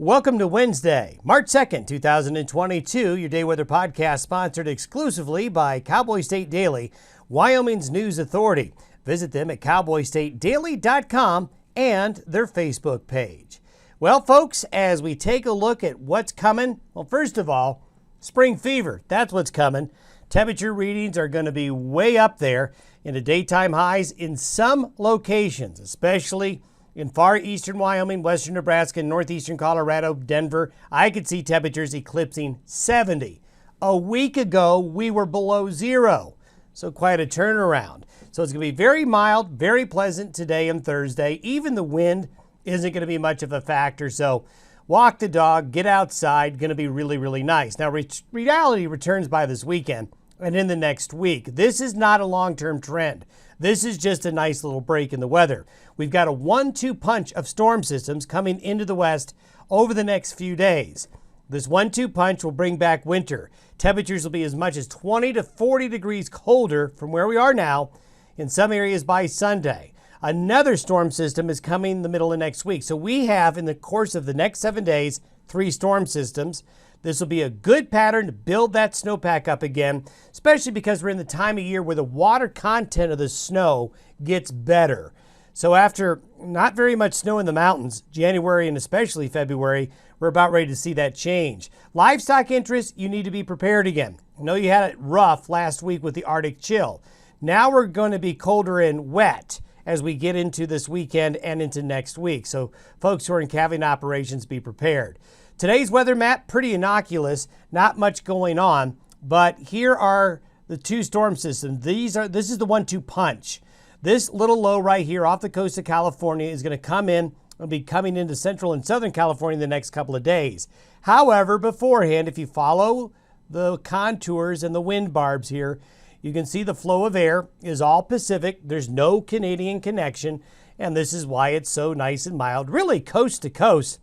Welcome to Wednesday, March 2nd, 2022, your day weather podcast sponsored exclusively by Cowboy State Daily, Wyoming's news authority. Visit them at cowboystatedaily.com and their Facebook page. Well, folks, as we take a look at what's coming, well, first of all, spring fever, that's what's coming. Temperature readings are going to be way up there into daytime highs in some locations, especially in far eastern Wyoming, western Nebraska, northeastern Colorado, Denver. I could see temperatures eclipsing 70. A week ago, we were below zero, so quite a turnaround. So it's going to be very mild, very pleasant today and Thursday. Even the wind isn't going to be much of a factor, so walk the dog, get outside, going to be really, really nice. Now, reality returns by this weekend and in the next week. This is not a long-term trend. This is just a nice little break in the weather. We've got a 1-2 punch of storm systems coming into the west over the next few days. This 1-2 punch will bring back winter. Temperatures will be as much as 20 to 40 degrees colder from where we are now in some areas by Sunday. Another storm system is coming in the middle of next week. So we have, in the course of the next 7 days, 3 storm systems. This will be a good pattern to build that snowpack up again, especially because we're in the time of year where the water content of the snow gets better. So after not very much snow in the mountains, January and especially February, we're about ready to see that change. Livestock interest, you need to be prepared again. I know you had it rough last week with the Arctic chill. Now we're going to be colder and wet as we get into this weekend and into next week. So folks who are in calving operations, be prepared. Today's weather map, pretty innocuous, not much going on, but here are the 2 storm systems. This is the 1-2 punch. This little low right here off the coast of California is going to come in and be coming into central and southern California in the next couple of days. However, beforehand, if you follow the contours and the wind barbs here, you can see the flow of air is all Pacific. There's no Canadian connection, and this is why it's so nice and mild, really coast to coast,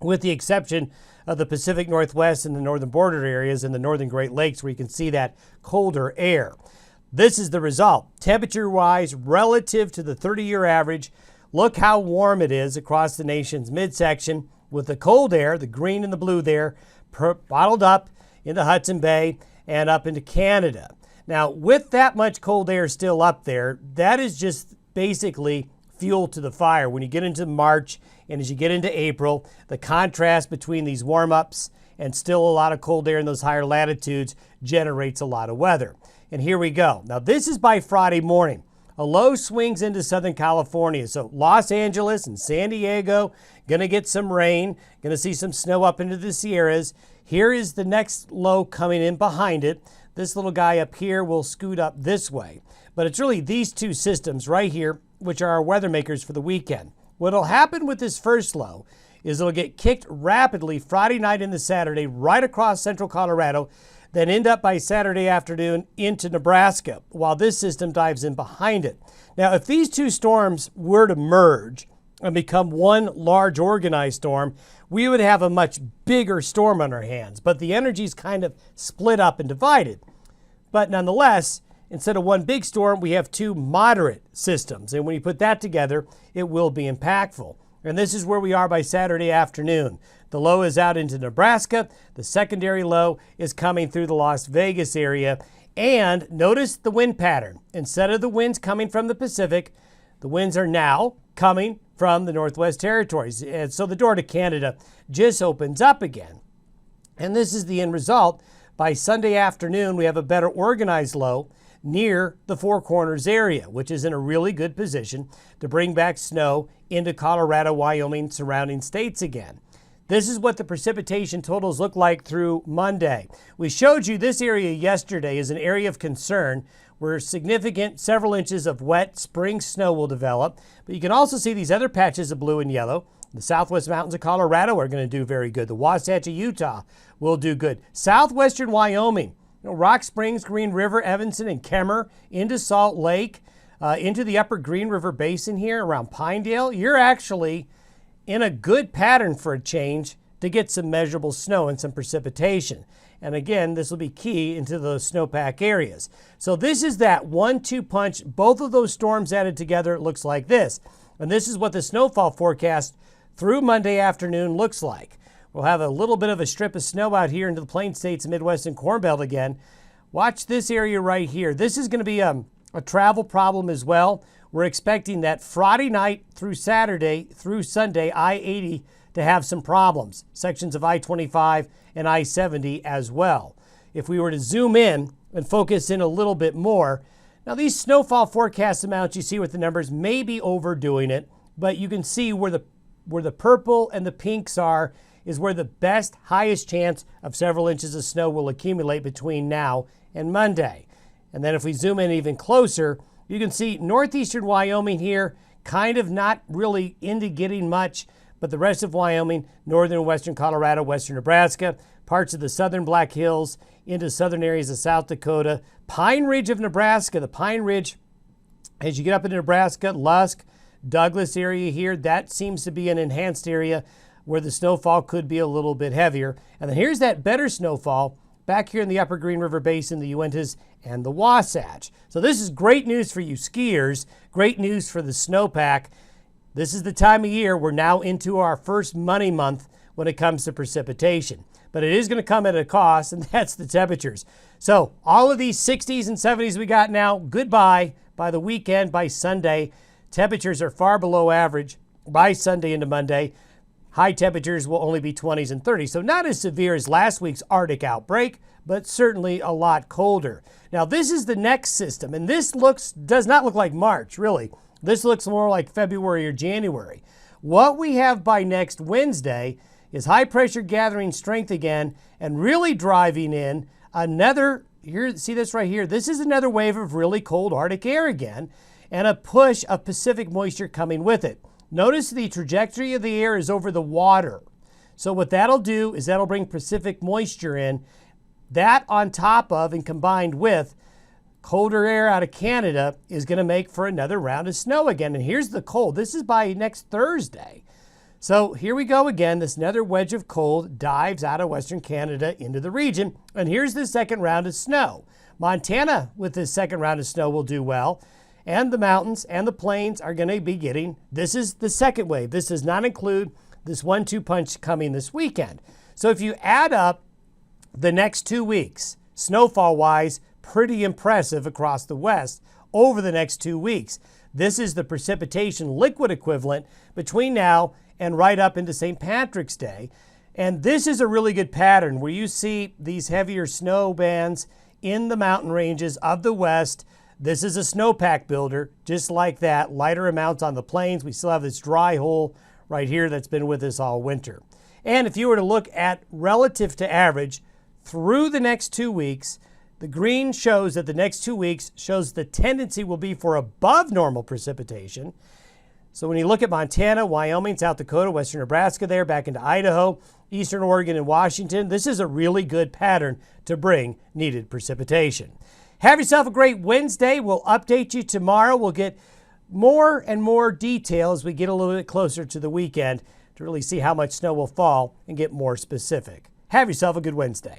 with the exception of the Pacific Northwest and the northern border areas and the northern Great Lakes where you can see that colder air. This is the result. Temperature-wise, relative to the 30-year average, look how warm it is across the nation's midsection with the cold air, the green and the blue there, bottled up into Hudson Bay and up into Canada. Now, with that much cold air still up there, that is just basically fuel to the fire. When you get into March and as you get into April, the contrast between these warm-ups and still a lot of cold air in those higher latitudes generates a lot of weather. And here we go. Now, this is by Friday morning. A low swings into Southern California. So Los Angeles and San Diego, going to get some rain, going to see some snow up into the Sierras. Here is the next low coming in behind it. This little guy up here will scoot up this way. But it's really these 2 systems right here, which are our weather makers for the weekend. What'll happen with this first low is it'll get kicked rapidly Friday night into Saturday right across central Colorado, then end up by Saturday afternoon into Nebraska, while this system dives in behind it. Now, if these 2 storms were to merge and become one large organized storm, we would have a much bigger storm on our hands. But the energy's kind of split up and divided. But nonetheless, instead of one big storm, we have 2 moderate systems. And when you put that together, it will be impactful. And this is where we are by Saturday afternoon. The low is out into Nebraska. The secondary low is coming through the Las Vegas area. And notice the wind pattern. Instead of the winds coming from the Pacific, the winds are now coming from the Northwest Territories. And so the door to Canada just opens up again. And this is the end result. By Sunday afternoon, we have a better organized low near the Four Corners area, which is in a really good position to bring back snow into Colorado, Wyoming, surrounding states again. This is what the precipitation totals look like through Monday. We showed you this area yesterday as an area of concern where significant several inches of wet spring snow will develop. But you can also see these other patches of blue and yellow. The southwest mountains of Colorado are going to do very good. The Wasatch of Utah will do good. Southwestern Wyoming, Rock Springs, Green River, Evanston, and Kemmer, into Salt Lake, into the upper Green River Basin here around Pinedale. You're actually in a good pattern for a change to get some measurable snow and some precipitation. And again, this will be key into those snowpack areas. So this is that 1-2 punch. Both of those storms added together, it looks like this. And this is what the snowfall forecast through Monday afternoon looks like. We'll have a little bit of a strip of snow out here into the Plain States and Midwest and Corn Belt again. Watch this area right here. This is going to be a travel problem as well. We're expecting that Friday night through Saturday through Sunday, I-80 to have some problems. Sections of I-25 and I-70 as well. If we were to zoom in and focus in a little bit more, now these snowfall forecast amounts you see with the numbers may be overdoing it, but you can see where the purple and the pinks are is where the best, highest chance of several inches of snow will accumulate between now and Monday. And then if we zoom in even closer, you can see northeastern Wyoming here, kind of not really into getting much, but the rest of Wyoming, northern and western Colorado, western Nebraska, parts of the southern Black Hills, into southern areas of South Dakota, Pine Ridge of Nebraska. The Pine Ridge, as you get up into Nebraska, Lusk, Douglas area here, that seems to be an enhanced area where the snowfall could be a little bit heavier. And then here's that better snowfall back here in the upper Green River Basin, the Uintas, and the Wasatch. So this is great news for you skiers, great news for the snowpack. This is the time of year we're now into our first money month when it comes to precipitation. But it is going to come at a cost, and that's the temperatures. So all of these 60s and 70s we got now, goodbye by the weekend, by Sunday. Temperatures are far below average by Sunday into Monday. High temperatures will only be 20s and 30s, so not as severe as last week's Arctic outbreak, but certainly a lot colder. Now this is the next system, and this does not look like March, really. This looks more like February or January. What we have by next Wednesday is high pressure gathering strength again and really driving in another, here, see this right here? This is another wave of really cold Arctic air again, and a push of Pacific moisture coming with it. Notice the trajectory of the air is over the water. So what that'll do is that'll bring Pacific moisture in. That on top of and combined with colder air out of Canada is going to make for another round of snow again. And here's the cold. This is by next Thursday. So here we go again. This another wedge of cold dives out of Western Canada into the region. And here's the second round of snow. Montana with this second round of snow will do well. And the mountains and the plains are going to be getting, this is the second wave. This does not include this 1-2 punch coming this weekend. So if you add up the next 2 weeks, snowfall-wise, pretty impressive across the West over the next 2 weeks. This is the precipitation liquid equivalent between now and right up into St. Patrick's Day. And this is a really good pattern where you see these heavier snow bands in the mountain ranges of the West. This is a snowpack builder, just like that. Lighter amounts on the plains. We still have this dry hole right here that's been with us all winter. And if you were to look at relative to average through the next 2 weeks, the green shows that the next 2 weeks shows the tendency will be for above normal precipitation. So when you look at Montana, Wyoming, South Dakota, western Nebraska there, back into Idaho, eastern Oregon and Washington, this is a really good pattern to bring needed precipitation. Have yourself a great Wednesday. We'll update you tomorrow. We'll get more and more detail as we get a little bit closer to the weekend to really see how much snow will fall and get more specific. Have yourself a good Wednesday.